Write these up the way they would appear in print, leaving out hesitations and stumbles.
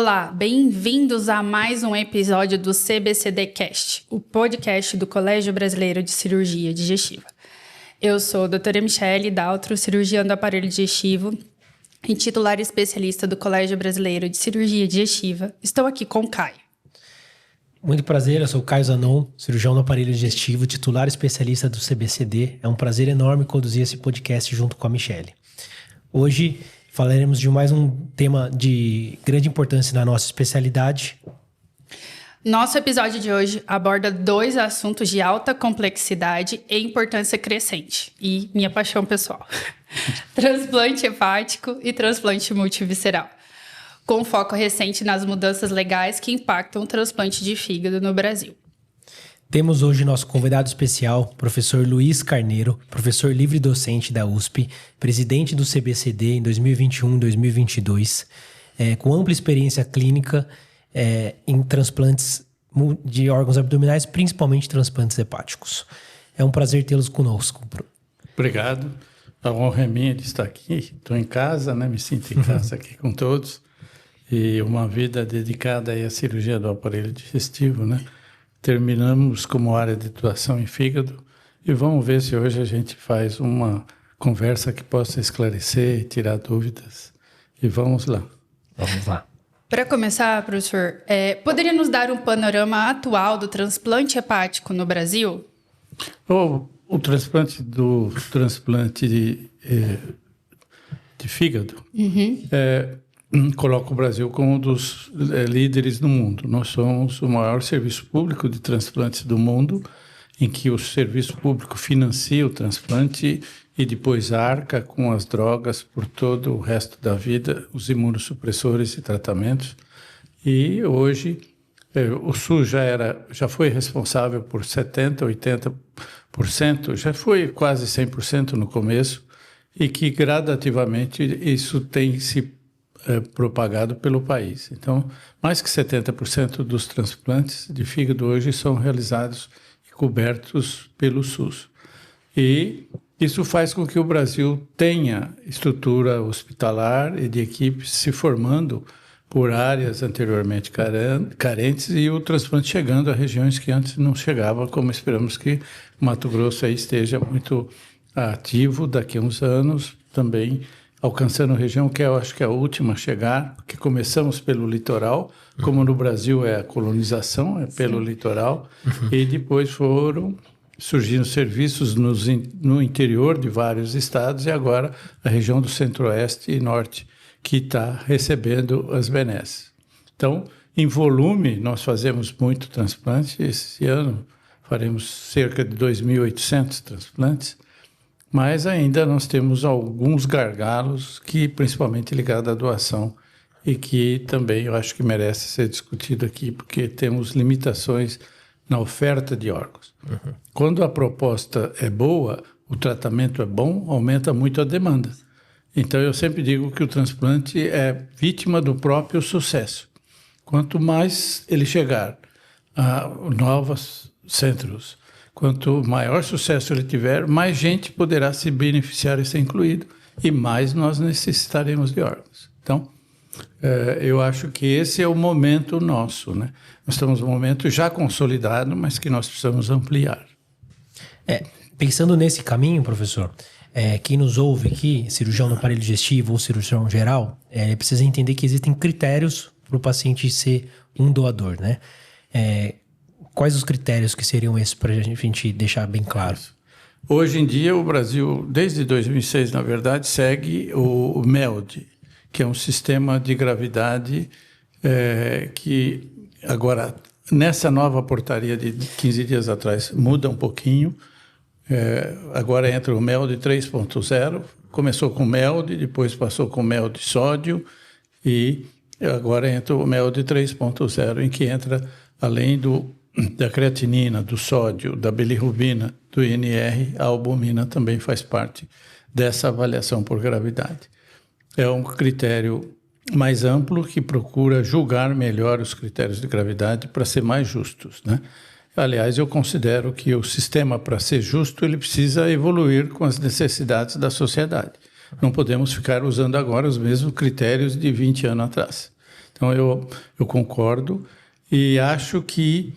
Olá, bem-vindos a mais um episódio do CBCD Cast, o podcast do Colégio Brasileiro de Cirurgia Digestiva. Eu sou a doutora Michele Daltro, cirurgiã do aparelho digestivo e titular especialista do Colégio Brasileiro de Cirurgia Digestiva. Estou aqui com o Caio. Muito prazer, eu sou o Caio Zanon, cirurgião do aparelho digestivo, titular especialista do CBCD. É um prazer enorme conduzir esse podcast junto com a Michele. Hoje falaremos de mais um tema de grande importância na nossa especialidade. Nosso episódio de hoje aborda dois assuntos de alta complexidade e importância crescente, e minha paixão pessoal: transplante hepático e transplante multivisceral, com foco recente nas mudanças legais que impactam o transplante de fígado no Brasil. Temos hoje nosso convidado especial, professor Luiz Carneiro, professor livre-docente da USP, presidente do CBCD em 2021 e 2022, com ampla experiência clínica em transplantes de órgãos abdominais, principalmente transplantes hepáticos. É um prazer tê-los conosco. Obrigado. A honra é minha de estar aqui. Estou em casa, né? Me sinto em casa aqui com todos. E uma vida dedicada aí à cirurgia do aparelho digestivo, né? Terminamos como área de atuação em fígado e vamos ver se hoje a gente faz uma conversa que possa esclarecer e tirar dúvidas. E vamos lá. Vamos lá. Para começar, professor, poderia nos dar um panorama atual do transplante hepático no Brasil? O transplante de fígado coloca o Brasil como um dos líderes no mundo. Nós somos o maior serviço público de transplantes do mundo, em que o serviço público financia o transplante e depois arca com as drogas por todo o resto da vida, os imunossupressores e tratamentos. E hoje o SUS já foi responsável por 70%, 80%, já foi quase 100% no começo, e que gradativamente isso tem se propagado pelo país. Então, mais que 70% dos transplantes de fígado hoje são realizados e cobertos pelo SUS. E isso faz com que o Brasil tenha estrutura hospitalar e de equipes se formando por áreas anteriormente carentes e o transplante chegando a regiões que antes não chegava, como esperamos que Mato Grosso aí esteja muito ativo daqui a uns anos também, alcançando a região que eu acho que é a última a chegar, porque começamos pelo litoral, como no Brasil é a colonização, é pelo litoral, e depois foram surgindo serviços no interior de vários estados, e agora a região do centro-oeste e norte, que está recebendo as benesses. Então, em volume, nós fazemos muito transplante. Esse ano faremos cerca de 2.800 transplantes, mas ainda nós temos alguns gargalos, que principalmente ligados à doação, e que também eu acho que merece ser discutido aqui, porque temos limitações na oferta de órgãos. Quando a proposta é boa, o tratamento é bom, aumenta muito a demanda. Então eu sempre digo que o transplante é vítima do próprio sucesso. Quanto mais ele chegar a novos centros, quanto maior sucesso ele tiver, mais gente poderá se beneficiar e ser incluído, e mais nós necessitaremos de órgãos. Então, eu acho que esse é o momento nosso, né? Nós estamos num momento já consolidado, mas que nós precisamos ampliar. Pensando nesse caminho, professor, quem nos ouve aqui, cirurgião do aparelho digestivo ou cirurgião geral, precisa entender que existem critérios para o paciente ser um doador, né? Quais os critérios que seriam esses para a gente deixar bem claro? Hoje em dia, o Brasil, desde 2006, na verdade, segue o MELD, que é um sistema de gravidade que agora, nessa nova portaria de 15 dias atrás, muda um pouquinho. Agora entra o MELD 3.0, começou com MELD, depois passou com MELD sódio e agora entra o MELD 3.0, em que entra, além da creatinina, do sódio, da bilirrubina, do INR, a albumina também faz parte dessa avaliação por gravidade. É um critério mais amplo que procura julgar melhor os critérios de gravidade para ser mais justos, né? Aliás, eu considero que o sistema, para ser justo, ele precisa evoluir com as necessidades da sociedade. Não podemos ficar usando agora os mesmos critérios de 20 anos atrás. Então, eu concordo e acho que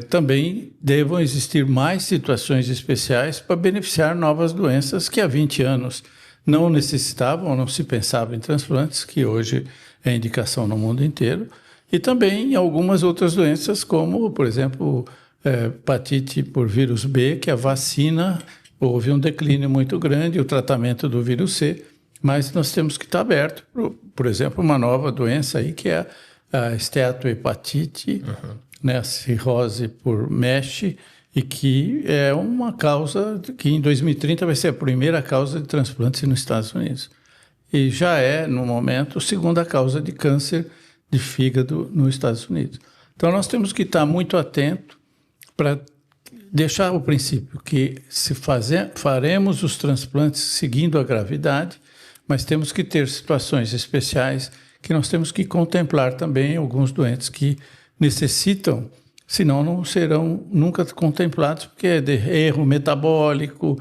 também devam existir mais situações especiais para beneficiar novas doenças que há 20 anos não necessitavam, não se pensava em transplantes, que hoje é indicação no mundo inteiro, e também em algumas outras doenças, como, por exemplo, hepatite por vírus B, que a vacina houve um declínio muito grande, o tratamento do vírus C, mas nós temos que estar aberto, por exemplo, uma nova doença aí, que é a esteatohepatite, né, a cirrose por MESH, e que é uma causa que em 2030 vai ser a primeira causa de transplantes nos Estados Unidos. E já é, no momento, a segunda causa de câncer de fígado nos Estados Unidos. Então, nós temos que estar muito atento para deixar o princípio que faremos os transplantes seguindo a gravidade, mas temos que ter situações especiais que nós temos que contemplar também alguns doentes que necessitam, senão não serão nunca contemplados, porque é de erro metabólico,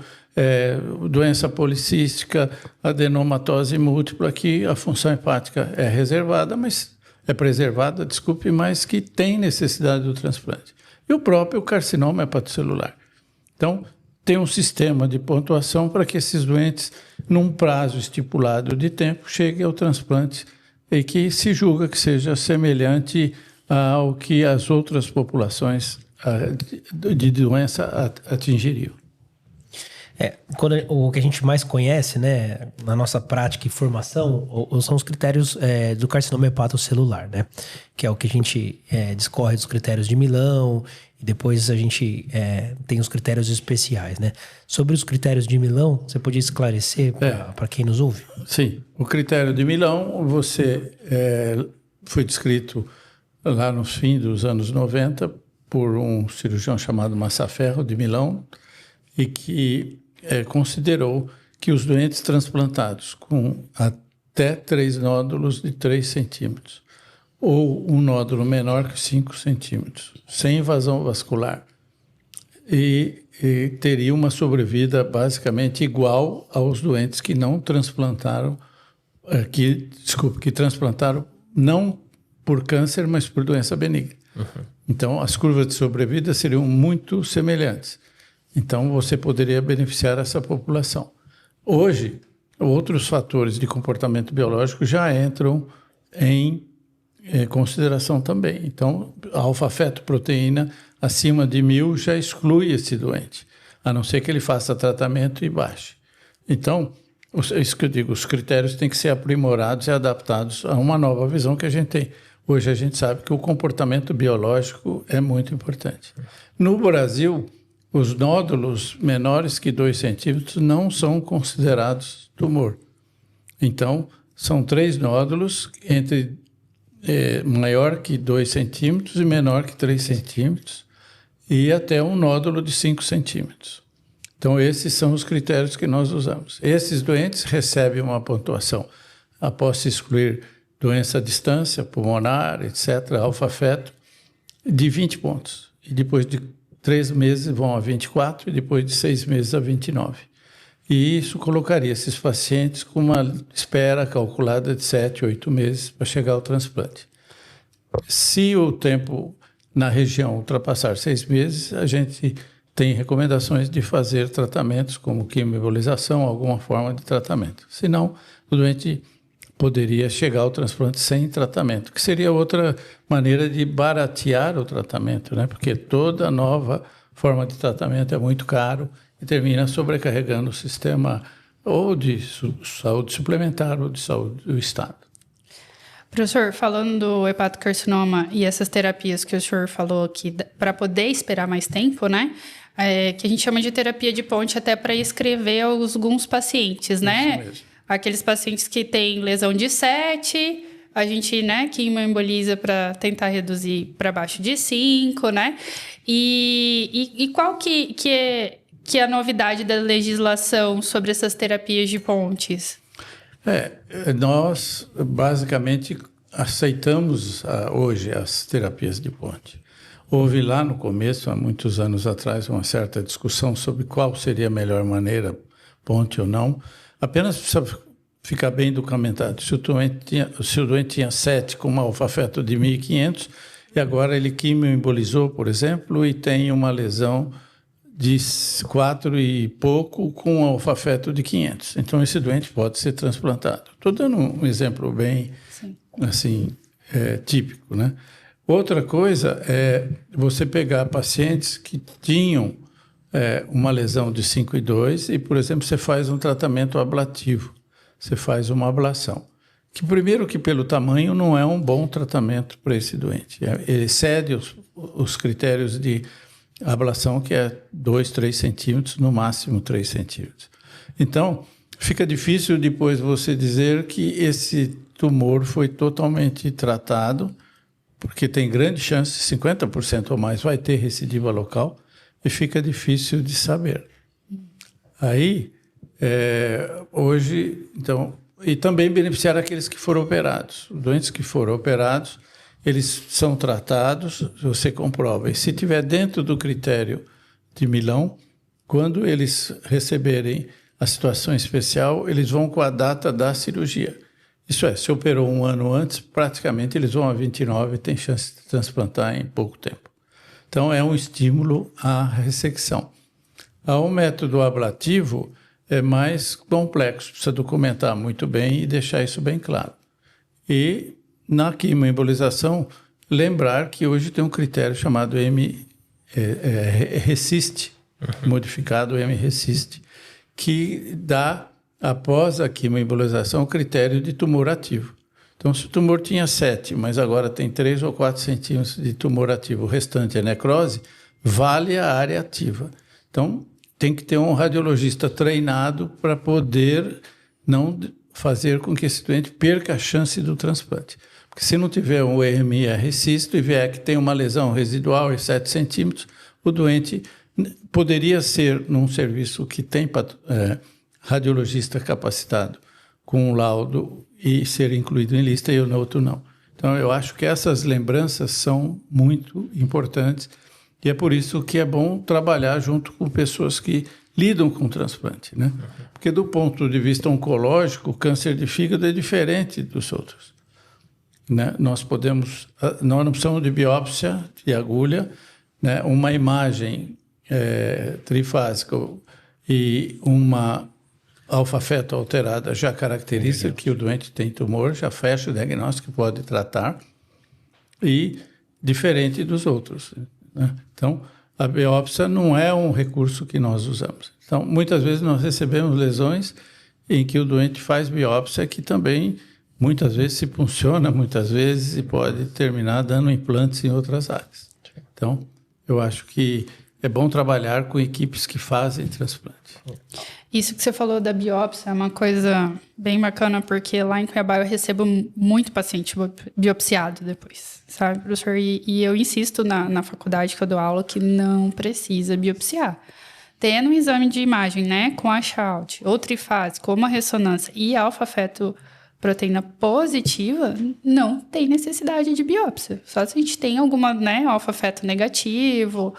doença policística, adenomatose múltipla, que a função hepática é reservada, mas preservada, mas que tem necessidade do transplante. E o próprio carcinoma hepatocelular. Então, tem um sistema de pontuação para que esses doentes, num prazo estipulado de tempo, cheguem ao transplante e que se julga que seja semelhante ao que as outras populações de doença atingiriam. O que a gente mais conhece, né, na nossa prática e formação, são os critérios do carcinoma hepatocelular, né? Que é o que a gente discorre dos critérios de Milão, e depois a gente tem os critérios especiais, né? Sobre os critérios de Milão, você podia esclarecer para quem nos ouve? Sim, o critério de Milão, foi descrito lá no fim dos anos 90 por um cirurgião chamado Massaferro, de Milão, e que considerou que os doentes transplantados com até 3 nódulos de 3 centímetros ou um nódulo menor que 5 centímetros, sem invasão vascular, e teria uma sobrevida basicamente igual aos doentes que não transplantaram, que transplantaram não por câncer, mas por doença benigna. Então, as curvas de sobrevida seriam muito semelhantes. Então, você poderia beneficiar essa população. Hoje, outros fatores de comportamento biológico já entram em consideração também. Então, a alfa-fetoproteína acima de 1000 já exclui esse doente, a não ser que ele faça tratamento e baixe. Então, isso que eu digo, os critérios têm que ser aprimorados e adaptados a uma nova visão que a gente tem. Hoje a gente sabe que o comportamento biológico é muito importante. No Brasil, os nódulos menores que 2 centímetros não são considerados tumor. Então, são 3 nódulos entre maior que 2 centímetros e menor que 3 centímetros e até um nódulo de 5 centímetros. Então, esses são os critérios que nós usamos. Esses doentes recebem uma pontuação após se excluir doença à distância, pulmonar, etc., alfa-feto, de 20 pontos. E depois de 3 meses vão a 24 e depois de 6 meses a 29. E isso colocaria esses pacientes com uma espera calculada de 7, 8 meses para chegar ao transplante. Se o tempo na região ultrapassar 6 meses, a gente tem recomendações de fazer tratamentos como quimioembolização, alguma forma de tratamento. Senão, o doente poderia chegar ao transplante sem tratamento, que seria outra maneira de baratear o tratamento, né? Porque toda nova forma de tratamento é muito caro e termina sobrecarregando o sistema ou de saúde suplementar ou de saúde do Estado. Professor, falando do hepatocarcinoma e essas terapias que o senhor falou aqui, para poder esperar mais tempo, né? Que a gente chama de terapia de ponte até para escrever alguns pacientes, né? Isso mesmo. Aqueles pacientes que têm lesão de 7, a gente, né, quimioemboliza para tentar reduzir para baixo de 5, né? E qual que é a novidade da legislação sobre essas terapias de pontes? Nós basicamente aceitamos hoje as terapias de ponte. Houve lá no começo, há muitos anos atrás, uma certa discussão sobre qual seria a melhor maneira, ponte ou não. Apenas precisa ficar bem documentado. Se o doente tinha 7 com um alfa-feto de 1.500 e agora ele quimioembolizou, por exemplo, e tem uma lesão de 4 e pouco com um alfa-feto de 500. Então, esse doente pode ser transplantado. Estou dando um exemplo bem, assim, típico, né? Outra coisa é você pegar pacientes que tinham uma lesão de 5,2 e, por exemplo, você faz um tratamento ablativo. Você faz uma ablação. Que primeiro que pelo tamanho não é um bom tratamento para esse doente. Ele excede os critérios de ablação, que é 2, 3 centímetros, no máximo 3 centímetros. Então, fica difícil depois você dizer que esse tumor foi totalmente tratado, porque tem grande chance, 50% ou mais, vai ter recidiva local, e fica difícil de saber. Aí, hoje, então, e também beneficiar aqueles que foram operados. Os doentes que foram operados, eles são tratados, você comprova. E se estiver dentro do critério de Milão, quando eles receberem a situação especial, eles vão com a data da cirurgia. Isso é, se operou um ano antes, praticamente eles vão a 29 e tem chance de transplantar em pouco tempo. Então, é um estímulo à ressecção. O método ablativo é mais complexo, precisa documentar muito bem e deixar isso bem claro. E na quimioembolização, lembrar que hoje tem um critério chamado M-RECIST, modificado M-RECIST, que dá, após a quimioembolização, o critério de tumor ativo. Então, se o tumor tinha 7, mas agora tem 3 ou 4 centímetros de tumor ativo, o restante é necrose, vale a área ativa. Então, tem que ter um radiologista treinado para poder não fazer com que esse doente perca a chance do transplante. Porque se não tiver um MR-cisto e vier que tem uma lesão residual em 7 centímetros, o doente poderia ser num serviço que tem radiologista capacitado com um laudo e ser incluído em lista e o outro não. Então, eu acho que essas lembranças são muito importantes e é por isso que é bom trabalhar junto com pessoas que lidam com transplante, né? Porque do ponto de vista oncológico, o câncer de fígado é diferente dos outros, né? Nós não precisamos de biópsia de agulha, né? Uma imagem trifásica e uma alfa-feto alterada já caracteriza que o doente tem tumor, já fecha o diagnóstico, pode tratar, e diferente dos outros, né? Então, a biópsia não é um recurso que nós usamos. Então, muitas vezes nós recebemos lesões em que o doente faz biópsia que também, muitas vezes, se funciona, muitas vezes, e pode terminar dando implantes em outras áreas. Então, eu acho que é bom trabalhar com equipes que fazem transplante. Isso que você falou da biópsia é uma coisa bem bacana, porque lá em Cuiabá eu recebo muito paciente biopsiado depois, sabe, professor? E eu insisto na faculdade que eu dou aula que não precisa biopsiar. Tendo um exame de imagem, né, com a Shout, ou trifásico, ou uma ressonância e alfa-fetoproteína positiva, não tem necessidade de biópsia. Só se a gente tem alguma, né, alfa-feto negativo,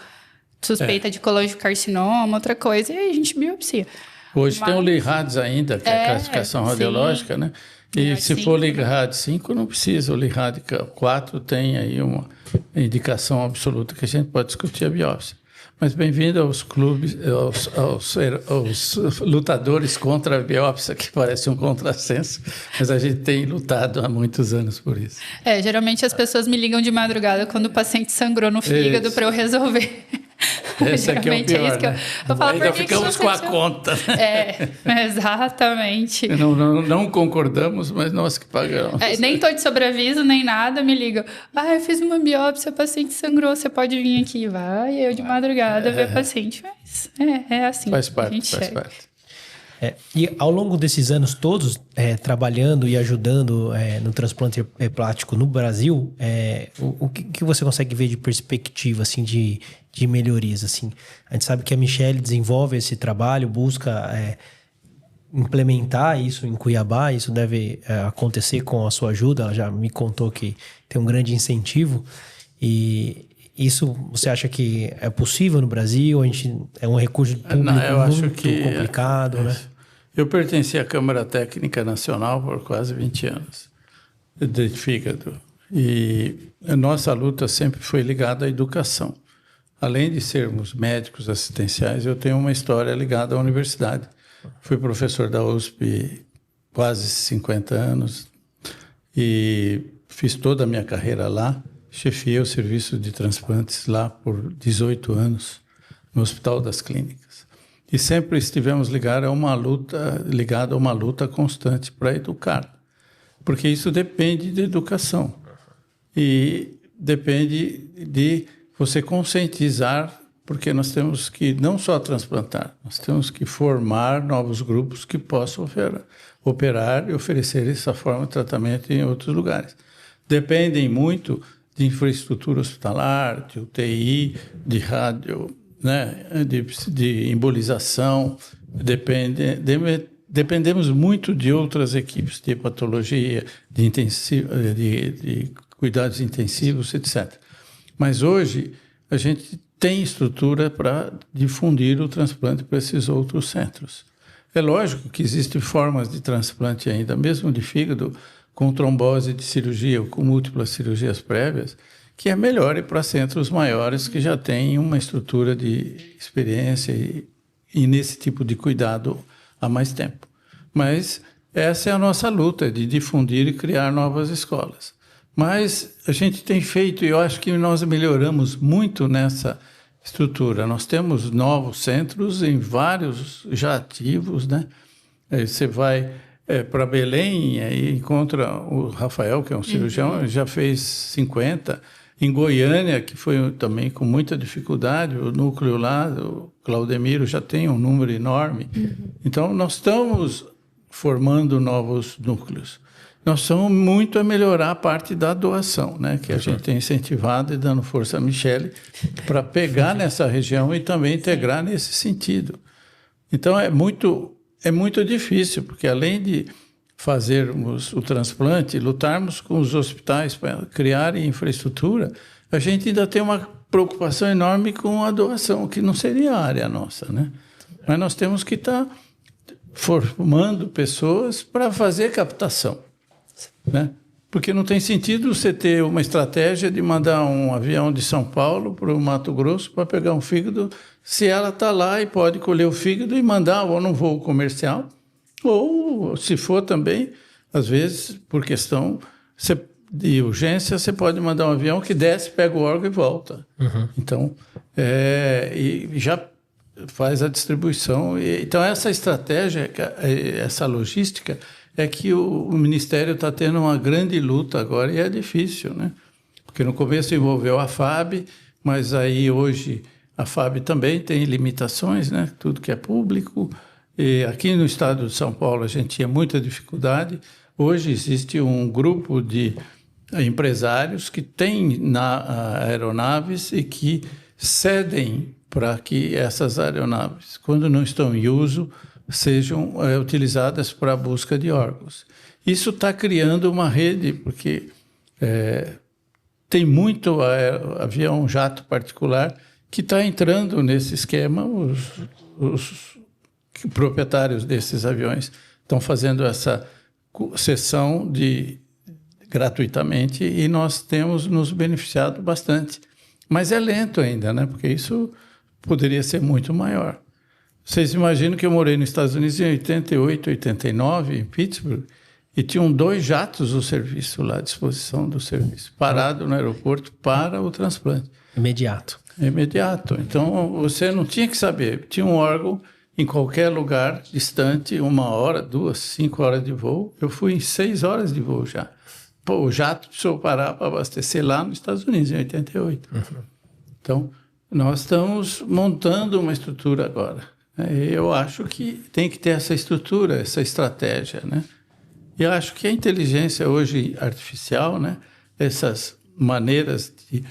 suspeita de colangiocarcinoma, outra coisa, e aí a gente biopsia. Hoje tem o LIRADS ainda, que é a classificação radiológica, né? E se for LIRAD 5, não precisa. O LIRAD 4 tem aí uma indicação absoluta que a gente pode discutir a biópsia. Mas bem-vindo aos clubes, aos lutadores contra a biópsia, que parece um contrassenso, mas a gente tem lutado há muitos anos por isso. Geralmente as pessoas me ligam de madrugada quando o paciente sangrou no fígado para eu resolver. Esse aqui é o pior, né? Eu falo, ainda ficamos com a conta. Exatamente. Não concordamos, mas nós que pagamos. Nem estou de sobreaviso, nem nada, me ligam. Eu fiz uma biópsia, o paciente sangrou, você pode vir aqui. Vai, eu de madrugada ver o paciente. Mas é assim. Faz parte, faz parte. E ao longo desses anos todos, trabalhando e ajudando no transplante hepático no Brasil, o que você consegue ver de perspectiva, assim, de melhorias, assim? A gente sabe que a Michele desenvolve esse trabalho, busca implementar isso em Cuiabá, isso deve acontecer com a sua ajuda, ela já me contou que tem um grande incentivo, e isso você acha que é possível no Brasil? É um recurso público muito complicado, né? Eu pertenci à Câmara Técnica Nacional por quase 20 anos, de fígado. E a nossa luta sempre foi ligada à educação. Além de sermos médicos assistenciais, eu tenho uma história ligada à universidade. Fui professor da USP quase 50 anos e fiz toda a minha carreira lá. Chefiei o serviço de transplantes lá por 18 anos, no Hospital das Clínicas. E sempre estivemos ligados a uma luta constante para educar, porque isso depende de educação e depende de você conscientizar, porque nós temos que não só transplantar, nós temos que formar novos grupos que possam operar e oferecer essa forma de tratamento em outros lugares. Dependem muito de infraestrutura hospitalar, de UTI, de rádio, né, de embolização, dependemos muito de outras equipes, de hepatologia, de cuidados intensivos, etc. Mas hoje a gente tem estrutura para difundir o transplante para esses outros centros. É lógico que existem formas de transplante ainda, mesmo de fígado, com trombose de cirurgia ou com múltiplas cirurgias prévias, que é melhor ir para centros maiores que já têm uma estrutura de experiência e nesse tipo de cuidado há mais tempo. Mas essa é a nossa luta, de difundir e criar novas escolas. Mas a gente tem feito, e eu acho que nós melhoramos muito nessa estrutura. Nós temos novos centros, em vários já ativos, né? Aí você vai para Belém e encontra o Rafael, que é um cirurgião, já fez 50. Em Goiânia, que foi também com muita dificuldade, o núcleo lá, o Claudemiro, já tem um número enorme. Então, nós estamos formando novos núcleos. Nós estamos muito a melhorar a parte da doação, né? Que a gente tem incentivado e dando força a Michele para pegar nessa região e também integrar nesse sentido. Então, é muito difícil, porque além de fazermos o transplante, lutarmos com os hospitais para criarem infraestrutura, a gente ainda tem uma preocupação enorme com a doação, que não seria a área nossa, né? Mas nós temos que estar formando pessoas para fazer captação, né? Porque não tem sentido você ter uma estratégia de mandar um avião de São Paulo para o Mato Grosso para pegar um fígado, se ela está lá e pode colher o fígado e mandar ou num voo comercial, ou, se for também, às vezes, por questão de urgência, você pode mandar um avião que desce, pega o órgão e volta. Então, e já faz a distribuição. Então, essa estratégia, essa logística, é que o Ministério está tendo uma grande luta agora, e é difícil, né? Porque no começo envolveu a FAB, mas aí hoje a FAB também tem limitações, né? Tudo que é público. E aqui no estado de São Paulo a gente tinha muita dificuldade. Hoje existe um grupo de empresários que têm aeronaves e que cedem para que essas aeronaves, quando não estão em uso, sejam utilizadas para a busca de órgãos. Isso está criando uma rede, porque tem muito avião jato particular que está entrando nesse esquema. Os proprietários desses aviões estão fazendo essa cessão gratuitamente e nós temos nos beneficiado bastante. Mas é lento ainda, né? Porque isso poderia ser muito maior. Vocês imaginam que eu morei nos Estados Unidos em 88, 89, em Pittsburgh, e tinham 2 jatos do serviço lá à disposição do serviço, parado no aeroporto para o transplante. Imediato. Então, você não tinha que saber. Tinha um órgão em qualquer lugar distante, 1 hora, 2, 5 horas de voo. Eu fui em 6 horas de voo já. O jato precisou parar para abastecer lá nos Estados Unidos, em 88. Então, nós estamos montando uma estrutura agora. Eu acho que tem que ter essa estrutura, essa estratégia, né? E eu acho que a inteligência hoje artificial, né? Essas maneiras de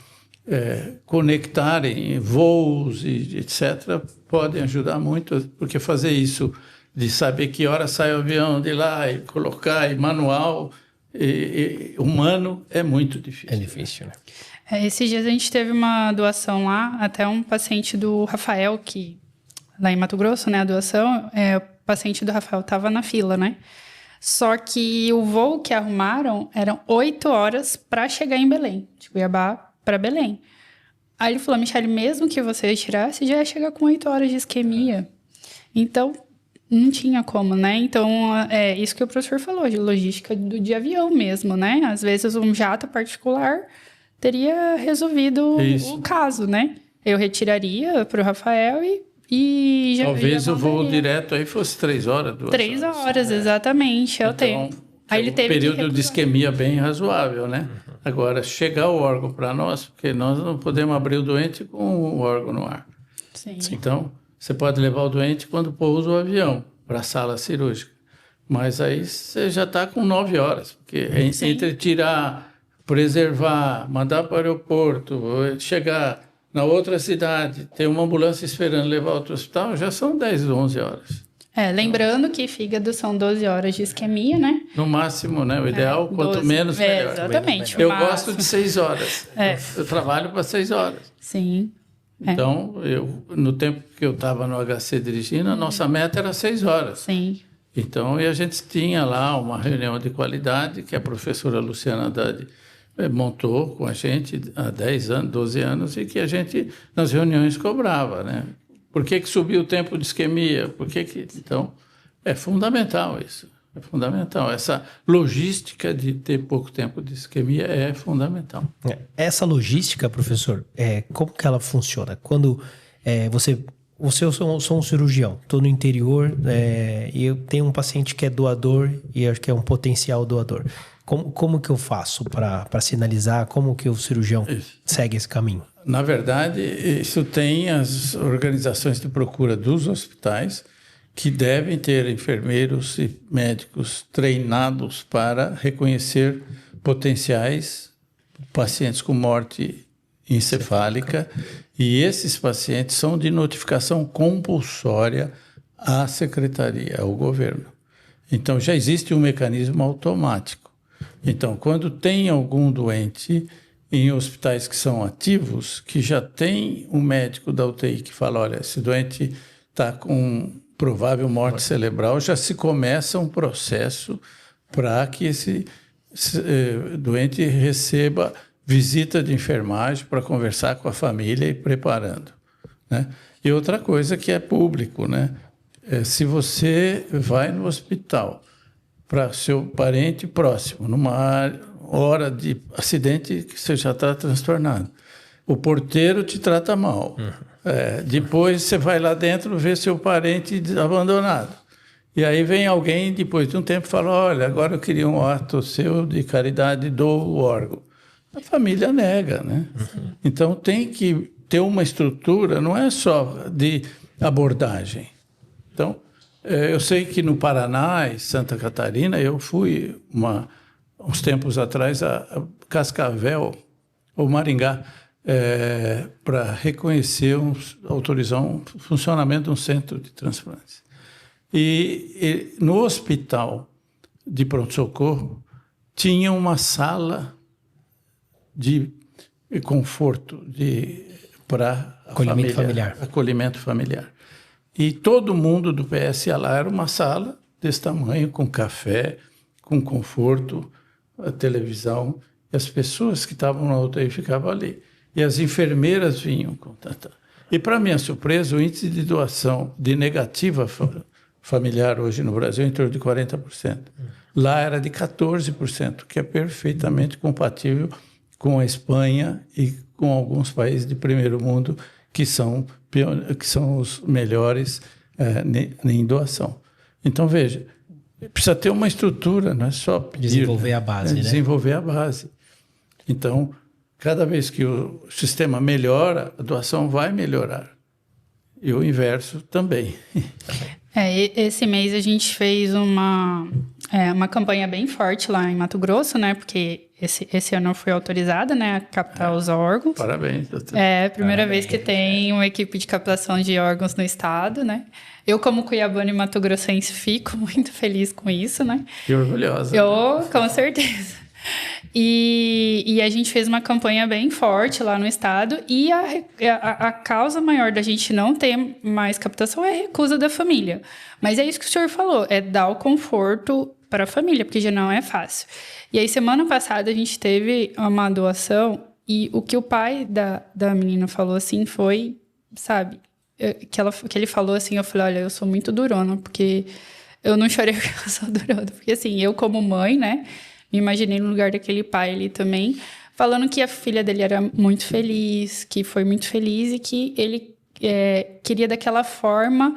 conectarem voos e etc., podem ajudar muito, porque fazer isso de saber que hora sai o avião de lá e colocar, e manual, e humano, é muito difícil. É difícil, né? Esses dias a gente teve uma doação lá, até um paciente do Rafael, que lá em Mato Grosso, né, a doação, paciente do Rafael estava na fila, né? Só que o voo que arrumaram eram 8 horas para chegar em Belém, de Cuiabá para Belém. Aí ele falou, Michele, mesmo que você retirasse, já ia chegar com 8 horas de isquemia. Então, não tinha como, né? Então, é isso que o professor falou, de logística de avião mesmo, né? Às vezes, um jato particular teria resolvido o caso, né? Eu retiraria para o Rafael e já... Talvez o voo direto aí fosse 3 horas, 2 horas. 3 horas, exatamente, é o tempo. Aí ele teve período de isquemia bem razoável, né? Agora, chegar o órgão para nós, porque nós não podemos abrir o doente com o órgão no ar. Sim. Então, você pode levar o doente quando pousa o avião para a sala cirúrgica. Mas aí você já está com 9 horas, porque entre tirar, preservar, mandar para o aeroporto, chegar na outra cidade, ter uma ambulância esperando levar outro hospital, já são 10, 11 horas. Lembrando que fígado são 12 horas de isquemia, né? No máximo, né? O ideal, quanto 12, menos, melhor. Exatamente. Eu gosto de 6 horas. É. Eu trabalho para 6 horas. Sim. Então, no tempo que eu estava no HC dirigindo, a nossa meta era 6 horas. Sim. Então, e a gente tinha lá uma reunião de qualidade que a professora Luciana Haddad montou com a gente há 10 anos, 12 anos, e que a gente, nas reuniões, cobrava, né? Por que subiu o tempo de isquemia? Então, é fundamental isso. É fundamental. Essa logística de ter pouco tempo de isquemia é fundamental. Essa logística, professor, como que ela funciona? Quando eu sou um cirurgião, estou no interior e eu tenho um paciente que é doador e acho que é um potencial doador. Como que eu faço para sinalizar? Como que o cirurgião segue esse caminho? Na verdade, isso tem as organizações de procura dos hospitais que devem ter enfermeiros e médicos treinados para reconhecer potenciais pacientes com morte encefálica, e esses pacientes são de notificação compulsória à secretaria, ao governo. Então, já existe um mecanismo automático. Então, quando tem algum doente em hospitais que são ativos, que já tem um médico da UTI que fala, olha, esse doente está com provável morte cerebral, já se começa um processo para que esse doente receba visita de enfermagem para conversar com a família e preparando, né? E outra coisa que é público, né? Se você vai no hospital para seu parente próximo, numa hora de acidente que você já está transtornado, o porteiro te trata mal. Depois você vai lá dentro ver seu parente abandonado. E aí vem alguém, depois de um tempo, e fala, olha, agora eu queria um ato seu de caridade, dou o órgão. A família nega, né? Então tem que ter uma estrutura, não é só de abordagem. Então, eu sei que no Paraná e Santa Catarina, eu fui uns tempos atrás a Cascavel, ou Maringá, para reconhecer, autorizar um funcionamento de um centro de transplantes. E no hospital de pronto-socorro tinha uma sala de conforto para acolhimento familiar. E todo mundo do PS ia lá, era uma sala desse tamanho, com café, com conforto, a televisão, e as pessoas que estavam na UTI ficavam ali. E as enfermeiras vinham contatar. E, para minha surpresa, o índice de doação de negativa familiar hoje no Brasil é em torno de 40%. Lá era de 14%, que é perfeitamente compatível com a Espanha e com alguns países de primeiro mundo que são os melhores em doação. Então, veja, precisa ter uma estrutura, não é só pedir, desenvolver a base, né? Desenvolver a base. Então, cada vez que o sistema melhora, a doação vai melhorar. E o inverso também. Esse mês a gente fez uma campanha bem forte lá em Mato Grosso, né? Porque esse ano eu fui autorizada, né, a captar os órgãos. Parabéns, doutor. É a primeira vez que tem uma equipe de captação de órgãos no estado, né? Eu, como cuiabana e mato-grossense, fico muito feliz com isso, né? E orgulhosa. Com certeza. E a gente fez uma campanha bem forte lá no estado. E a causa maior da gente não ter mais captação é a recusa da família. Mas é isso que o senhor falou, é dar o conforto para a família, porque já não é fácil. E aí, semana passada, a gente teve uma doação e o que o pai da menina falou, assim, foi, sabe, que ele falou assim, eu falei, olha, eu sou muito durona, porque eu não chorei porque eu sou durona. Porque assim, eu como mãe, né, me imaginei no lugar daquele pai ali também, falando que a filha dele era muito feliz, que foi muito feliz e que ele queria daquela forma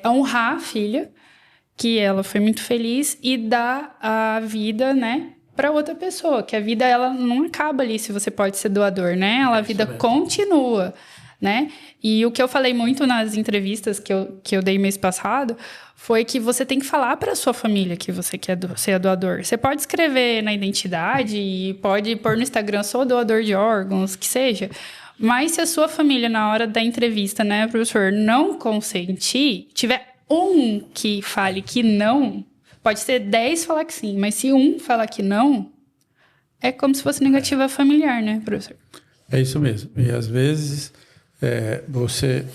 honrar a filha, que ela foi muito feliz e dar a vida, né, para outra pessoa, que a vida ela não acaba ali se você pode ser doador, né? A vida continua, né? E o que eu falei muito nas entrevistas que eu dei mês passado foi que você tem que falar para a sua família que você quer ser doador. Você pode escrever na identidade e pode pôr no Instagram, sou doador de órgãos, que seja. Mas se a sua família, na hora da entrevista, né, professor, não consentir, tiver um que fale que não, pode ser 10 falar que sim, mas se um falar que não, é como se fosse negativa familiar, né, professor? É isso mesmo. E às vezes você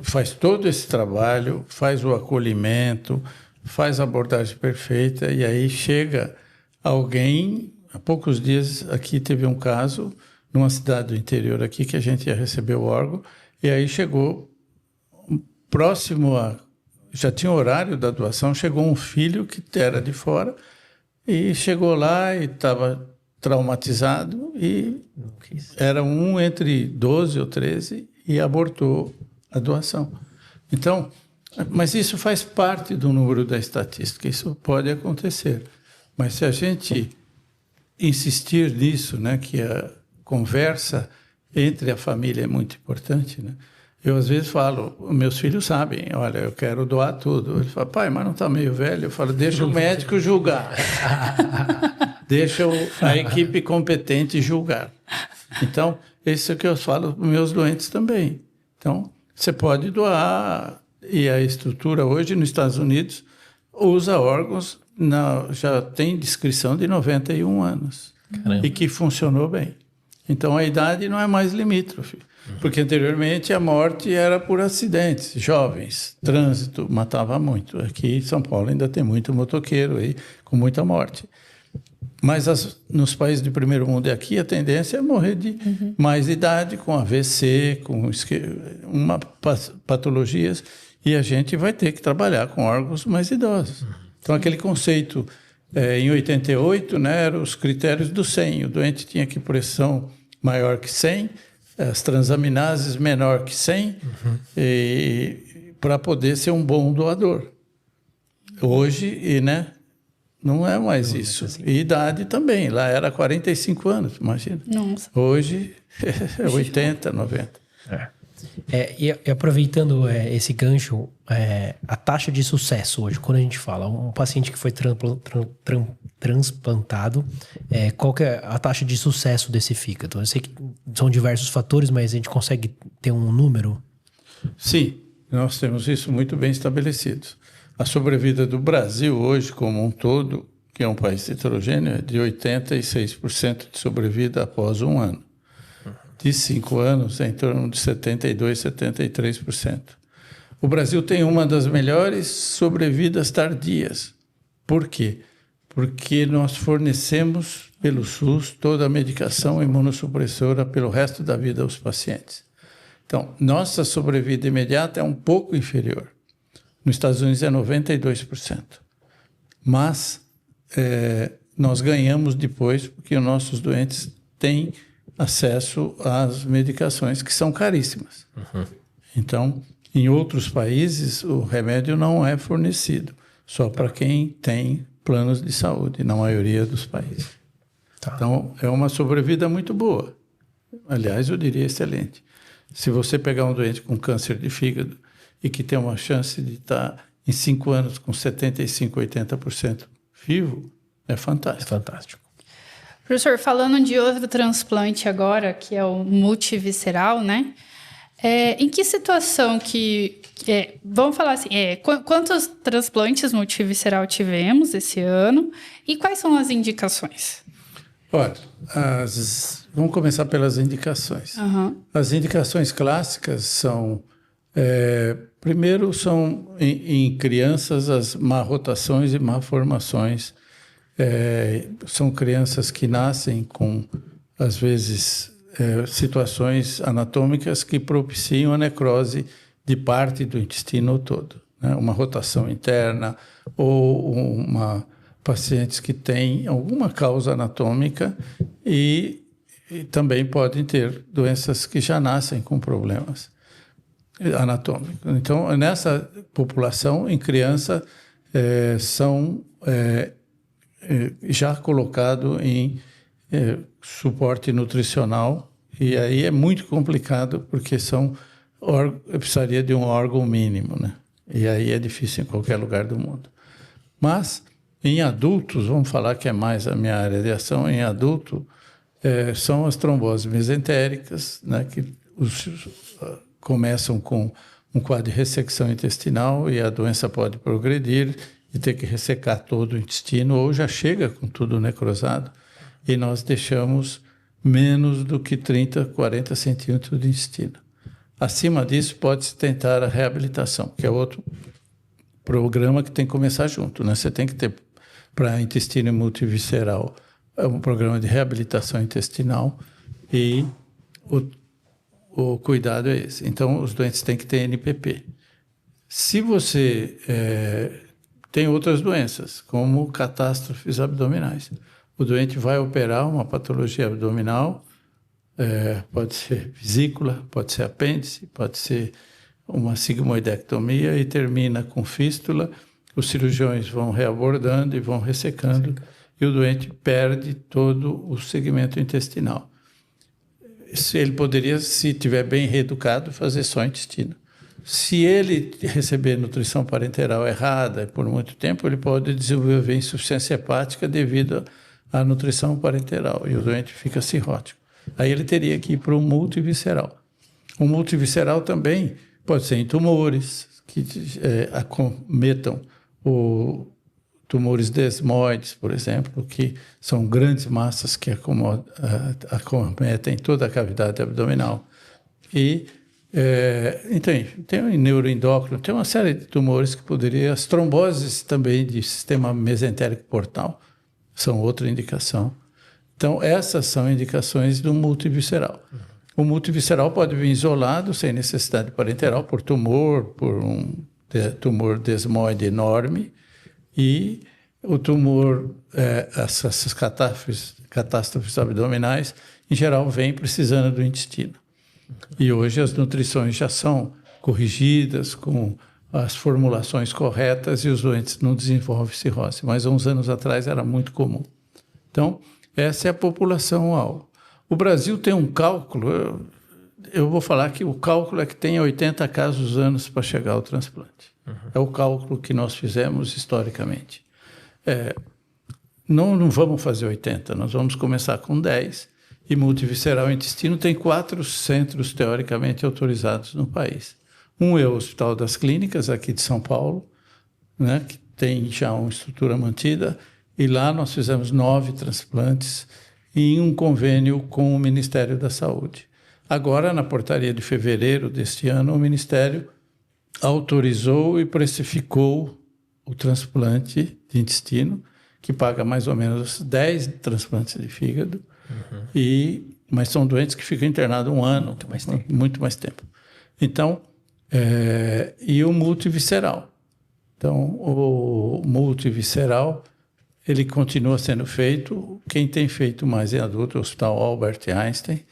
faz todo esse trabalho, faz o acolhimento, faz a abordagem perfeita, e aí chega alguém, há poucos dias aqui teve um caso, numa cidade do interior aqui, que a gente ia receber o órgão, e aí chegou próximo já tinha o horário da doação, chegou um filho que era de fora e chegou lá e estava traumatizado e era um entre 12 ou 13 e abortou a doação. Então, mas isso faz parte do número da estatística, isso pode acontecer. Mas se a gente insistir nisso, né, que a conversa entre a família é muito importante, né? Eu, às vezes, falo, meus filhos sabem, olha, eu quero doar tudo. Eles falam, pai, mas não está meio velho? Eu falo, deixa o médico julgar. Deixa a equipe competente julgar. Então, isso é o que eu falo para meus doentes também. Então, você pode doar, e a estrutura hoje nos Estados Unidos usa órgãos, já tem descrição de 91 anos. Caramba. E que funcionou bem. Então, a idade não é mais limítrofe. Porque anteriormente a morte era por acidentes, jovens, trânsito, matava muito. Aqui em São Paulo ainda tem muito motoqueiro aí, com muita morte. Mas nos países de primeiro mundo e aqui a tendência é morrer de mais idade, com AVC, com patologias, e a gente vai ter que trabalhar com órgãos mais idosos. Então aquele conceito, em 88, né, eram os critérios do 100, o doente tinha que pressão maior que 100, as transaminases menor que 100, para poder ser um bom doador. Hoje, né, não é mais isso. Assim. E idade também. Lá era 45 anos, imagina. Nossa. Hoje é 80, 90. E aproveitando esse gancho, a taxa de sucesso hoje, quando a gente fala, um paciente que foi transplantado, qual que é a taxa de sucesso desse fígado? Eu sei que são diversos fatores, mas a gente consegue ter um número? Sim, nós temos isso muito bem estabelecido. A sobrevida do Brasil hoje, como um todo, que é um país heterogêneo, é de 86% de sobrevida após um ano. De 5 anos, é em torno de 72%, 73%. O Brasil tem uma das melhores sobrevidas tardias. Por quê? Porque nós fornecemos pelo SUS toda a medicação imunossupressora pelo resto da vida aos pacientes. Então, nossa sobrevida imediata é um pouco inferior. Nos Estados Unidos é 92%. Mas nós ganhamos depois porque os nossos doentes têm acesso às medicações que são caríssimas. Então, em outros países, o remédio não é fornecido, só para quem tem planos de saúde, na maioria dos países. Tá. Então, é uma sobrevida muito boa. Aliás, eu diria excelente. Se você pegar um doente com câncer de fígado e que tem uma chance de estar em 5 anos com 75%, 80% vivo, é fantástico. É fantástico. Professor, falando de outro transplante agora, que é o multivisceral, né? Em que situação vamos falar assim, quantos transplantes multivisceral tivemos esse ano e quais são as indicações? Olha, vamos começar pelas indicações. Uhum. As indicações clássicas são, primeiro, são em crianças as má rotações e má formações. São crianças que nascem com, às vezes, situações anatômicas que propiciam a necrose de parte do intestino todo, né? Uma rotação interna ou pacientes que têm alguma causa anatômica e também podem ter doenças que já nascem com problemas anatômicos. Então, nessa população, em criança, são já colocado em suporte nutricional, e aí é muito complicado porque precisaria de um órgão mínimo, né? E aí é difícil em qualquer lugar do mundo. Mas em adultos, vamos falar que é mais a minha área de ação, em adulto são as tromboses mesentéricas, né, que começam com um quadro de ressecção intestinal e a doença pode progredir e ter que ressecar todo o intestino, ou já chega com tudo necrosado e nós deixamos menos do que 30, 40 centímetros de intestino. Acima disso, pode-se tentar a reabilitação, que é outro programa que tem que começar junto, né? Você tem que ter, para intestino multivisceral, um programa de reabilitação intestinal e o cuidado é esse. Então, os doentes têm que ter NPP. Se você tem outras doenças, como catástrofes abdominais, o doente vai operar uma patologia abdominal, pode ser vesícula, pode ser apêndice, pode ser uma sigmoidectomia e termina com fístula. Os cirurgiões vão reabordando e vão ressecando e o doente perde todo o segmento intestinal. Ele poderia, se estiver bem reeducado, fazer só intestino. Se ele receber nutrição parenteral errada por muito tempo, ele pode desenvolver insuficiência hepática devido à nutrição parenteral e o doente fica cirrótico. Aí ele teria que ir para o multivisceral. O multivisceral também pode ser em tumores que acometam tumores desmoides, por exemplo, que são grandes massas que acometem toda a cavidade abdominal. E então, tem o neuroendócrino, tem uma série de tumores que poderia... As tromboses também de sistema mesentérico portal são outra indicação. Então, essas são indicações do multivisceral. O multivisceral pode vir isolado, sem necessidade parenteral, por um tumor desmoide enorme, e o tumor, essas catástrofes abdominais, em geral, vêm precisando do intestino. E hoje as nutrições já são corrigidas com as formulações corretas e os doentes não desenvolvem cirrose. Mas uns anos atrás era muito comum. Então, essa é a população-alvo. O Brasil tem um cálculo, eu vou falar que o cálculo é que tem 80 casos anos para chegar ao transplante. Uhum. É o cálculo que nós fizemos historicamente. Não vamos fazer 80, nós vamos começar com 10. E multivisceral intestino tem 4 centros teoricamente autorizados no país. Um é o Hospital das Clínicas, aqui de São Paulo, né, que tem já uma estrutura mantida, e lá nós fizemos 9 transplantes em um convênio com o Ministério da Saúde. Agora, na portaria de fevereiro deste ano, o Ministério autorizou e precificou o transplante de intestino, que paga mais ou menos 10 transplantes de fígado, mas são doentes que ficam internados um ano, muito mais tempo. Então, e o multivisceral. Então, o multivisceral, ele continua sendo feito. Quem tem feito mais em adulto é o Hospital Albert Einstein.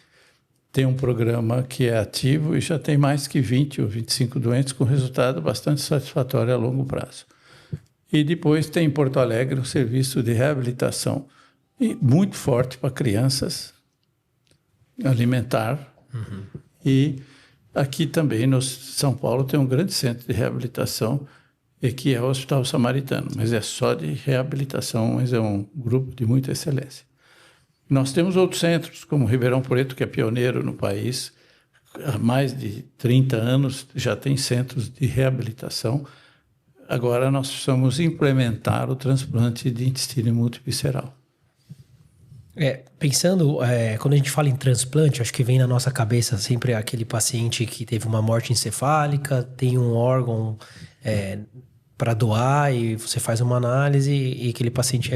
Tem um programa que é ativo e já tem mais que 20 ou 25 doentes com resultado bastante satisfatório a longo prazo. E depois tem em Porto Alegre um serviço de reabilitação e muito forte para crianças, alimentar. Uhum. E aqui também, no São Paulo, tem um grande centro de reabilitação, que é o Hospital Samaritano, mas é só de reabilitação, mas é um grupo de muita excelência. Nós temos outros centros, como Ribeirão Preto, que é pioneiro no país, há mais de 30 anos já tem centros de reabilitação. Agora nós precisamos implementar o transplante de intestino multivisceral. Pensando, quando a gente fala em transplante, acho que vem na nossa cabeça sempre aquele paciente que teve uma morte encefálica, tem um órgão para doar e você faz uma análise e aquele paciente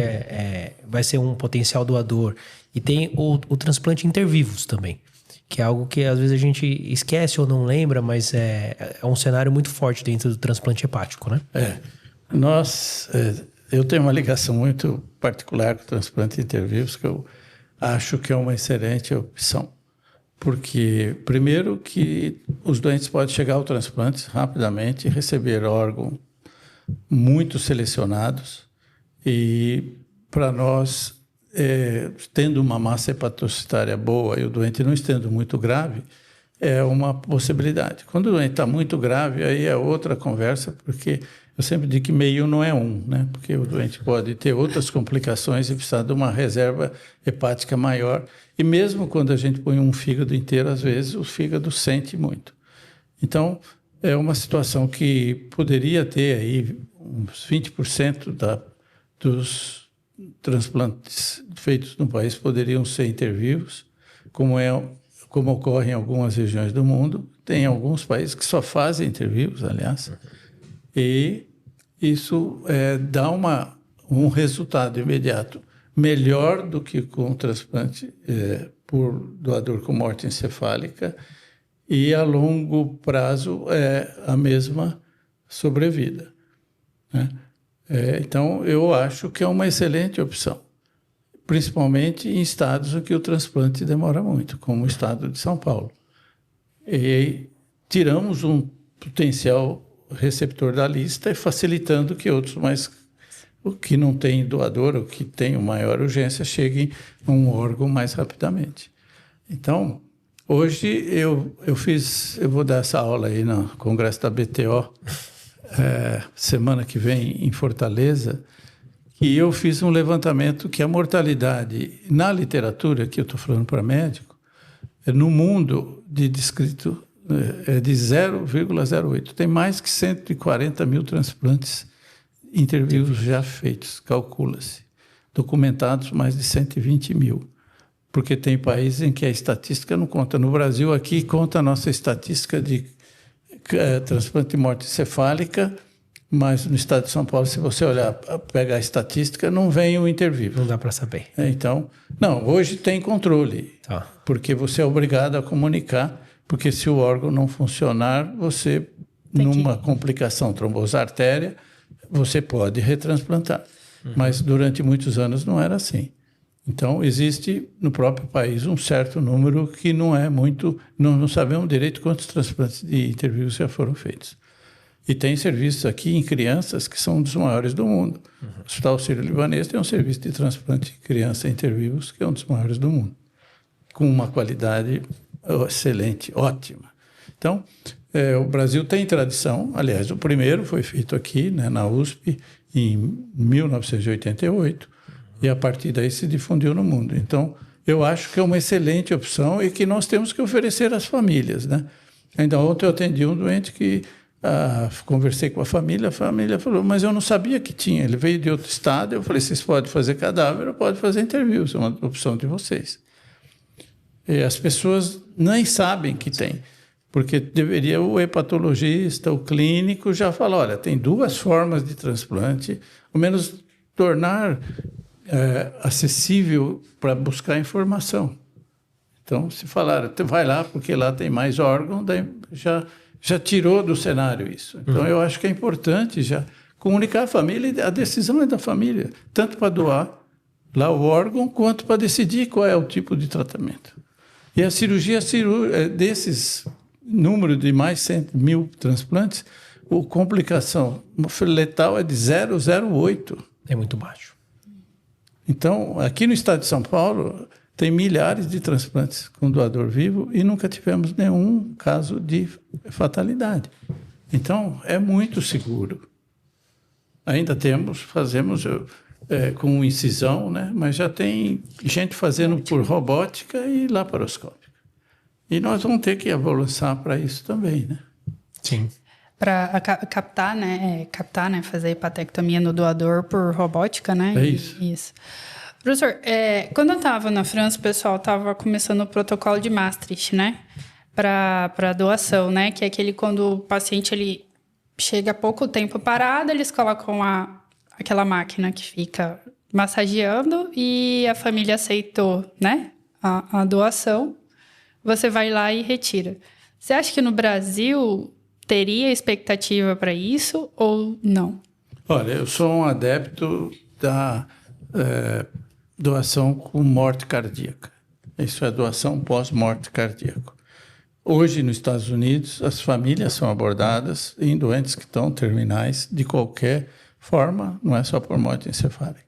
vai ser um potencial doador. E tem o transplante intervivos também, que é algo que às vezes a gente esquece ou não lembra, mas é um cenário muito forte dentro do transplante hepático, né? Eu tenho uma ligação muito particular com o transplante intervivos, que eu acho que é uma excelente opção. Porque, primeiro, que os doentes podem chegar ao transplante rapidamente, receber órgãos muito selecionados e, para nós, tendo uma massa hepatocitária boa e o doente não estando muito grave, é uma possibilidade. Quando o doente está muito grave, aí é outra conversa, porque eu sempre digo que meio não é um, né? Porque o doente pode ter outras complicações e precisar de uma reserva hepática maior. E mesmo quando a gente põe um fígado inteiro, às vezes o fígado sente muito. Então, é uma situação que poderia ter aí uns 20% dos transplantes feitos no país poderiam ser intervivos, como ocorre em algumas regiões do mundo. Tem alguns países que só fazem intervivos, aliás, e isso dá um resultado imediato melhor do que com transplante por doador com morte encefálica, e a longo prazo a mesma sobrevida, né? Então, eu acho que é uma excelente opção, principalmente em estados em que o transplante demora muito, como o estado de São Paulo. E tiramos um potencial receptor da lista e facilitando que outros, mas o que não tem doador, o que tem uma maior urgência, cheguem a um órgão mais rapidamente. Então, hoje eu vou dar essa aula aí no Congresso da BTO, semana que vem em Fortaleza, e eu fiz um levantamento que a mortalidade na literatura, que eu estou falando para médico, no mundo de descrito é de 0,08. Tem mais que 140 mil transplantes intervivos já feitos, calcula-se. Documentados mais de 120 mil. Porque tem países em que a estatística não conta. No Brasil, aqui, conta a nossa estatística de transplante de morte encefálica, mas no estado de São Paulo, se você olhar, pegar a estatística, não vem o intervivo. Não dá para saber. Então, não, hoje tem controle, porque você é obrigado a comunicar, porque se o órgão não funcionar, você, numa complicação trombose artéria, você pode retransplantar. Mas durante muitos anos não era assim. Então, existe no próprio país um certo número que não é muito... Não sabemos direito quantos transplantes de intervivos já foram feitos. E tem serviços aqui em crianças que são um dos maiores do mundo. O Hospital Sírio-Libanês tem um serviço de transplante de criança intervivos que é um dos maiores do mundo, com uma qualidade excelente, ótima. Então, o Brasil tem tradição. Aliás, o primeiro foi feito aqui, né, na USP, em 1988, e a partir daí se difundiu no mundo. Então, eu acho que é uma excelente opção e que nós temos que oferecer às famílias, né? Ainda ontem eu atendi um doente que conversei com a família falou, mas eu não sabia que tinha. Ele veio de outro estado, eu falei, vocês podem fazer cadáver ou podem fazer interview, isso é uma opção de vocês. E as pessoas nem sabem que tem, porque deveria o hepatologista, o clínico já falar, olha, tem duas formas de transplante, ao menos tornar acessível para buscar informação. Então, se falar, vai lá porque lá tem mais órgão, daí já tirou do cenário isso. Então, eu acho que é importante já comunicar à família, a decisão é da família, tanto para doar lá o órgão, quanto para decidir qual é o tipo de tratamento. E a cirurgia desses número de mais de 100 mil transplantes, a complicação letal é de 0,08. É muito baixo. Então, aqui no estado de São Paulo, tem milhares de transplantes com doador vivo e nunca tivemos nenhum caso de fatalidade. Então, é muito seguro. Ainda fazemos com incisão, né? Mas já tem gente fazendo por robótica e laparoscópica. E nós vamos ter que avançar para isso também, né? Sim. Para captar, né? Fazer hepatectomia no doador por robótica, né? É isso. Isso. Professor, quando eu estava na França, o pessoal estava começando o protocolo de Maastricht, né? Para doação, né? Que é aquele quando o paciente ele chega há pouco tempo parado, eles colocam aquela máquina que fica massageando e a família aceitou, né? A doação. Você vai lá e retira. Você acha que no Brasil teria expectativa para isso ou não? Olha, eu sou um adepto da doação com morte cardíaca. Isso é doação pós-morte cardíaca. Hoje, nos Estados Unidos, as famílias são abordadas em doentes que estão terminais de qualquer forma, não é só por morte encefálica.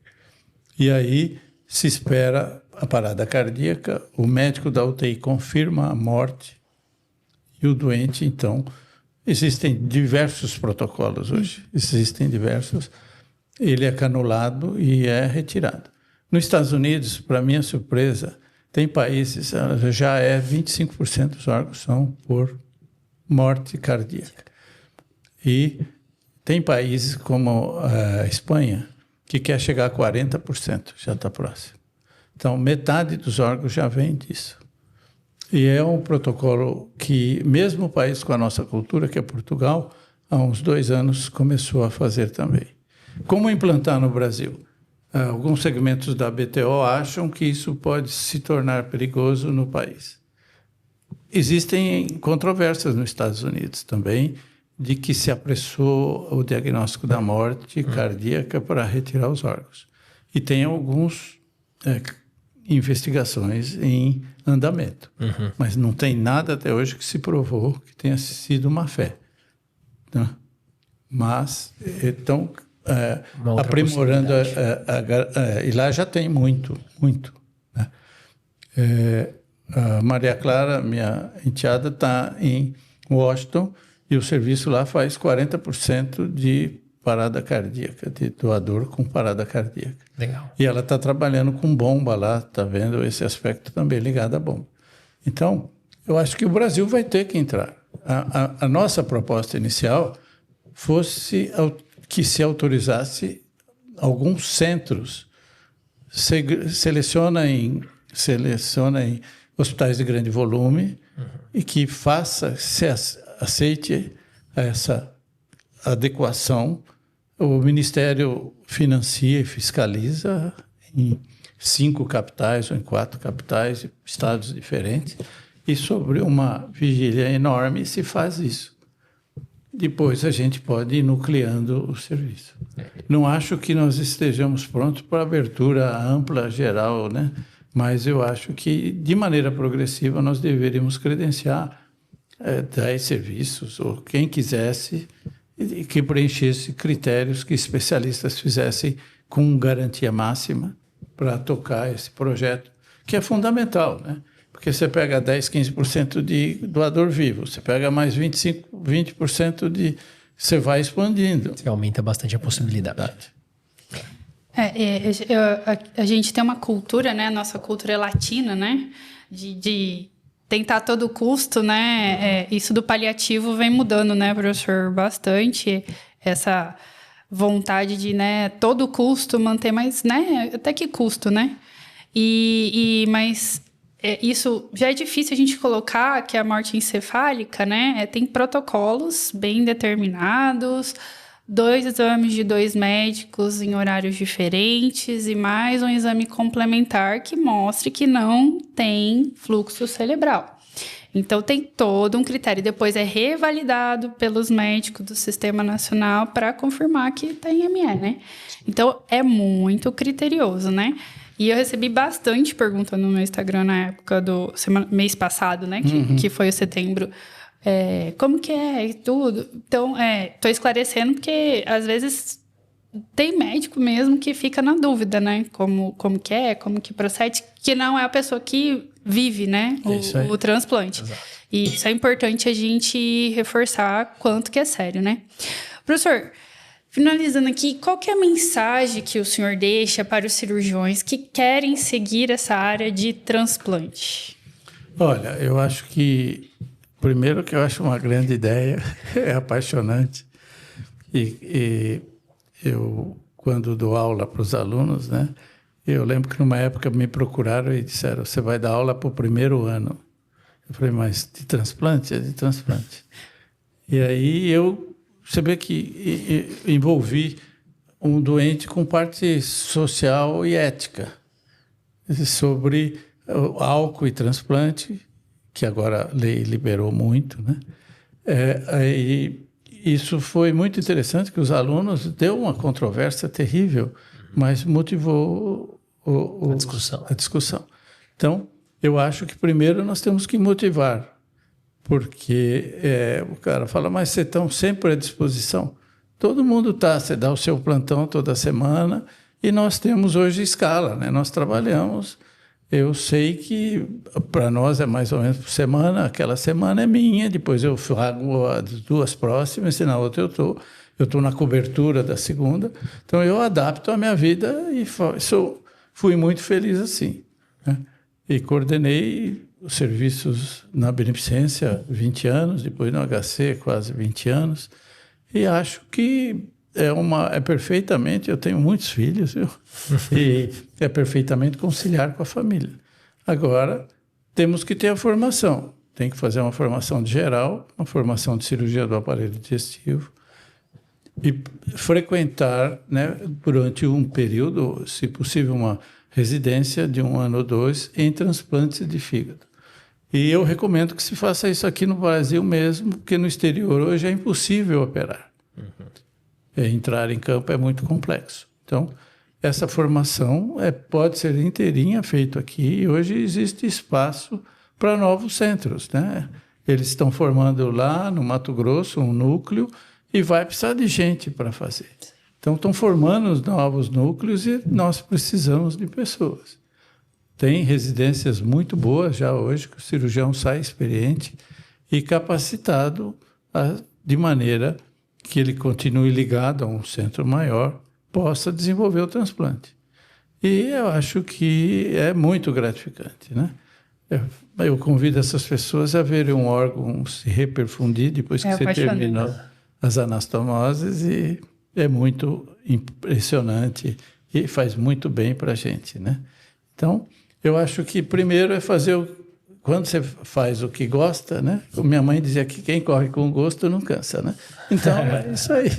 E aí se espera a parada cardíaca, o médico da UTI confirma a morte e o doente, então... Existem diversos protocolos hoje, ele é canulado e é retirado. Nos Estados Unidos, para minha surpresa, tem países, já 25% dos órgãos são por morte cardíaca. E tem países como a Espanha, que quer chegar a 40%, já está próximo. Então, metade dos órgãos já vem disso. E é um protocolo que, mesmo o país com a nossa cultura, que é Portugal, há uns 2 anos começou a fazer também. Como implantar no Brasil? Alguns segmentos da BTO acham que isso pode se tornar perigoso no país. Existem controvérsias nos Estados Unidos também, de que se apressou o diagnóstico da morte cardíaca para retirar os órgãos. E tem alguns investigações em andamento. Mas não tem nada até hoje que se provou que tenha sido uma fé. Né? Mas estão aprimorando e lá já tem muito. Né? A Maria Clara, minha enteada, está em Washington e o serviço lá faz 40% de parada cardíaca, de doador com parada cardíaca. Legal. E ela está trabalhando com bomba lá, está vendo esse aspecto também ligado à bomba. Então, eu acho que o Brasil vai ter que entrar. A nossa proposta inicial fosse que se autorizasse alguns centros, seleciona em hospitais de grande volume e que aceite essa adequação. O Ministério financia e fiscaliza em 5 capitais ou em 4 capitais, estados diferentes, e sobre uma vigília enorme se faz isso. Depois a gente pode ir nucleando o serviço. Não acho que nós estejamos prontos para abertura ampla, geral, né? Mas eu acho que, de maneira progressiva, nós deveríamos credenciar 10 serviços, ou quem quisesse, que preenchesse critérios que especialistas fizessem com garantia máxima para tocar esse projeto, que é fundamental, né? Porque você pega 10, 15% de doador vivo, você pega mais 20% de... Você vai expandindo. Você aumenta bastante a possibilidade. A gente tem uma cultura, né? Nossa cultura é latina, né? De tentar a todo custo, né? Isso do paliativo vem mudando, né, professor? Bastante essa vontade de, né, todo custo manter, mas, né, até que custo, né? Mas isso já é difícil a gente colocar que a morte encefálica, né, tem protocolos bem determinados, 2 exames de 2 médicos em horários diferentes e mais um exame complementar que mostre que não tem fluxo cerebral. Então, tem todo um critério. Depois é revalidado pelos médicos do Sistema Nacional para confirmar que tem ME, né? Então, é muito criterioso, né? E eu recebi bastante pergunta no meu Instagram na época do mês passado, né? Que foi o setembro. Como que é e tudo. Então, tô esclarecendo porque, às vezes, tem médico mesmo que fica na dúvida, né? Como que é, como que procede, que não é a pessoa que vive, né? O transplante. Exato. E isso é importante a gente reforçar quanto que é sério, né? Professor, finalizando aqui, qual que é a mensagem que o senhor deixa para os cirurgiões que querem seguir essa área de transplante? Olha, eu acho que, primeiro que eu acho uma grande ideia, é apaixonante. E eu, quando dou aula para os alunos, né, eu lembro que numa época me procuraram e disseram, você vai dar aula para o primeiro ano. Eu falei, mas de transplante? É de transplante. E aí você vê que envolvi um doente com parte social e ética sobre o álcool e transplante, que agora a lei liberou muito, né? Aí isso foi muito interessante, que os alunos deu uma controvérsia terrível, mas motivou a discussão. Então, eu acho que primeiro nós temos que motivar, porque o cara fala, mas vocês estão sempre à disposição. Todo mundo está, você dá o seu plantão toda semana, e nós temos hoje escala, né? Nós trabalhamos. Eu sei que para nós é mais ou menos por semana, aquela semana é minha, depois eu fago as 2 próximas, e na outra eu estou na cobertura da segunda. Então eu adapto a minha vida e fui muito feliz assim, né? E coordenei os serviços na Beneficência 20 anos, depois no HC quase 20 anos, e acho que é perfeitamente, eu tenho muitos filhos, viu? E é perfeitamente conciliar com a família. Agora, temos que ter a formação. Tem que fazer uma formação de geral, uma formação de cirurgia do aparelho digestivo e frequentar, né, durante um período, se possível, uma residência de 1 ano ou 2 em transplantes de fígado. E eu recomendo que se faça isso aqui no Brasil mesmo, porque no exterior hoje é impossível operar. Entrar em campo é muito complexo. Então, essa formação pode ser inteirinha feita aqui, e hoje existe espaço para novos centros, né? Eles estão formando lá no Mato Grosso um núcleo e vai precisar de gente para fazer. Então, estão formando os novos núcleos e nós precisamos de pessoas. Tem residências muito boas já hoje, que o cirurgião sai experiente e capacitado de maneira que ele continue ligado a um centro maior, possa desenvolver o transplante. E eu acho que é muito gratificante, né? Eu convido essas pessoas a verem um órgão se reperfundir depois que você terminou as anastomoses, e é muito impressionante e faz muito bem para a gente, né? Então, eu acho que primeiro é fazer quando você faz o que gosta, né? Minha mãe dizia que quem corre com gosto não cansa, né? Então, é isso aí.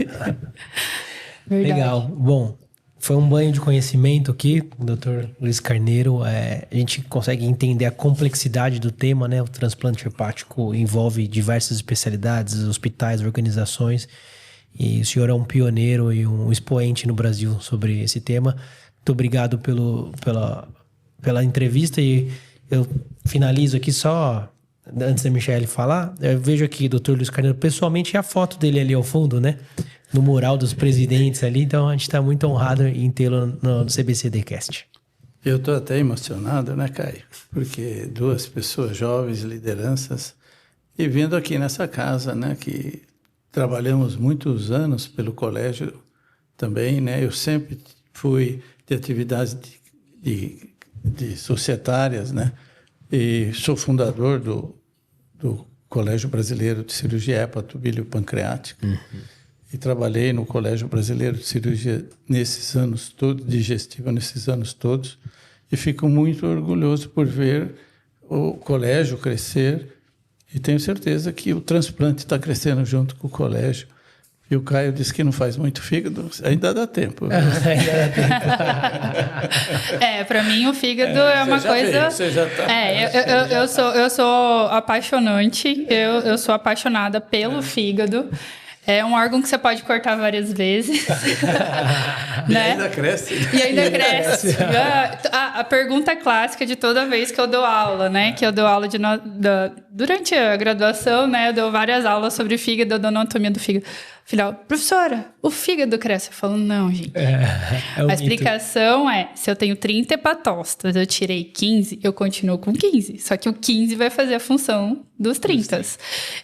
Legal. Bom, foi um banho de conhecimento aqui, Dr. Luiz Carneiro. A gente consegue entender a complexidade do tema, né? O transplante hepático envolve diversas especialidades, hospitais, organizações. E o senhor é um pioneiro e um expoente no Brasil sobre esse tema. Muito obrigado pela entrevista, e eu finalizo aqui só, antes da Michelle falar, eu vejo aqui o Dr. Luiz Carneiro pessoalmente, e a foto dele ali ao fundo, né? No mural dos presidentes ali, então a gente está muito honrado em tê-lo no CBCDcast. Eu estou até emocionado, né, Caio? Porque 2 pessoas jovens, lideranças, e vindo aqui nessa casa, né, que trabalhamos muitos anos pelo colégio também, né? Eu sempre fui de atividades de societárias, né? E sou fundador do Colégio Brasileiro de Cirurgia Hepatobilio-Pancreática. E trabalhei no Colégio Brasileiro de Cirurgia nesses anos todos, digestiva nesses anos todos, e fico muito orgulhoso por ver o colégio crescer, e tenho certeza que o transplante está crescendo junto com o colégio. E o Caio disse que não faz muito fígado, ainda dá tempo. Para mim o fígado é uma coisa... Você já tá... eu sou apaixonante, eu sou apaixonada pelo fígado. É um órgão que você pode cortar várias vezes. Né? E ainda cresce. E ainda cresce. A pergunta clássica de toda vez que eu dou aula, né? Que eu dou aula durante a graduação, né? Eu dou várias aulas sobre fígado, eu dou anatomia do fígado. Afinal, professora, o fígado cresce? Eu falo, não, gente. A explicação é, se eu tenho 30 hepatócitos, eu tirei 15, eu continuo com 15. Só que o 15 vai fazer a função dos 30.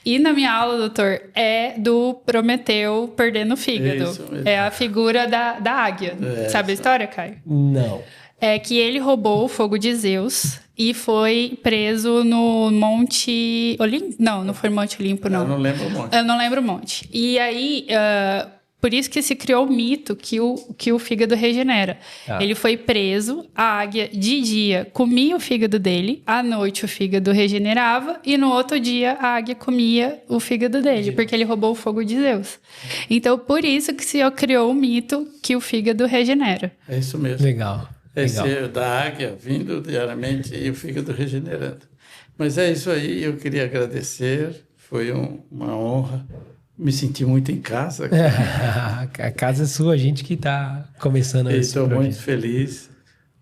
E na minha aula, doutor, é do Prometeu perdendo o fígado. Isso mesmo. É a figura da águia. Sabe a história, Caio? Não. É que ele roubou o fogo de Zeus e foi preso no Monte Olimpo. Não foi Monte Olimpo, não. Eu não lembro o monte. Eu não lembro o monte. E aí, por isso que se criou o mito que o fígado regenera. Ele foi preso, a águia de dia comia o fígado dele, à noite o fígado regenerava e no outro dia a águia comia o fígado dele, porque ele roubou o fogo de Zeus. Então, por isso que se criou o mito que o fígado regenera. É isso mesmo. Legal. Esse é da águia vindo diariamente e o fígado regenerando. Mas é isso aí, eu queria agradecer, foi uma honra. Me senti muito em casa. A casa é sua, a gente que está começando esse Estou projeto. muito feliz,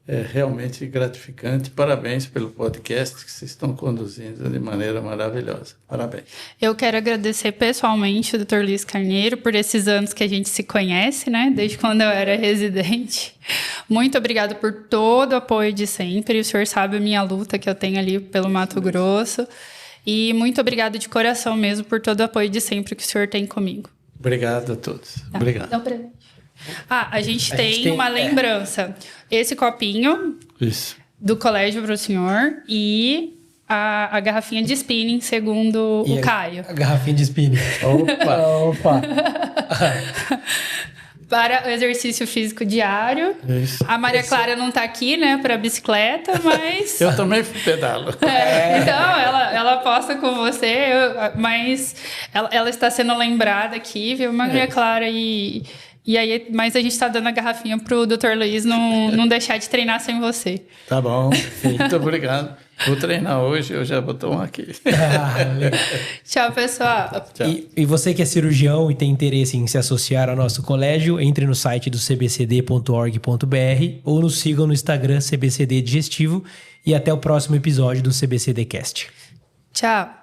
é realmente gratificante. Parabéns pelo podcast que vocês estão conduzindo de maneira maravilhosa. Parabéns. Eu quero agradecer pessoalmente o Dr. Luiz Carneiro por esses anos que a gente se conhece, né? Desde quando eu era residente. Muito obrigado por todo o apoio de sempre. O senhor sabe a minha luta que eu tenho ali pelo Mato Grosso. E muito obrigado de coração mesmo por todo o apoio de sempre que o senhor tem comigo. Obrigado a todos. Tá. Obrigado. Dá um presente. A gente tem uma lembrança. Esse copinho Isso. do colégio para o senhor e a garrafinha de spinning, segundo o Caio. A garrafinha de spinning. Opa! Para o exercício físico diário. Isso. A Maria Clara não está aqui, né, para bicicleta, mas... Eu também pedalo. Então, ela aposta com você, mas ela está sendo lembrada aqui, viu, Maria Clara? E aí, mas a gente está dando a garrafinha pro Dr. Luiz não deixar de treinar sem você. Tá bom. Muito obrigado. Vou treinar hoje, eu já vou tomar aqui. Tchau, pessoal. Tchau. E você que é cirurgião e tem interesse em se associar ao nosso colégio, entre no site do cbcd.org.br ou nos sigam no Instagram CBCD Digestivo e até o próximo episódio do CBCD Cast. Tchau.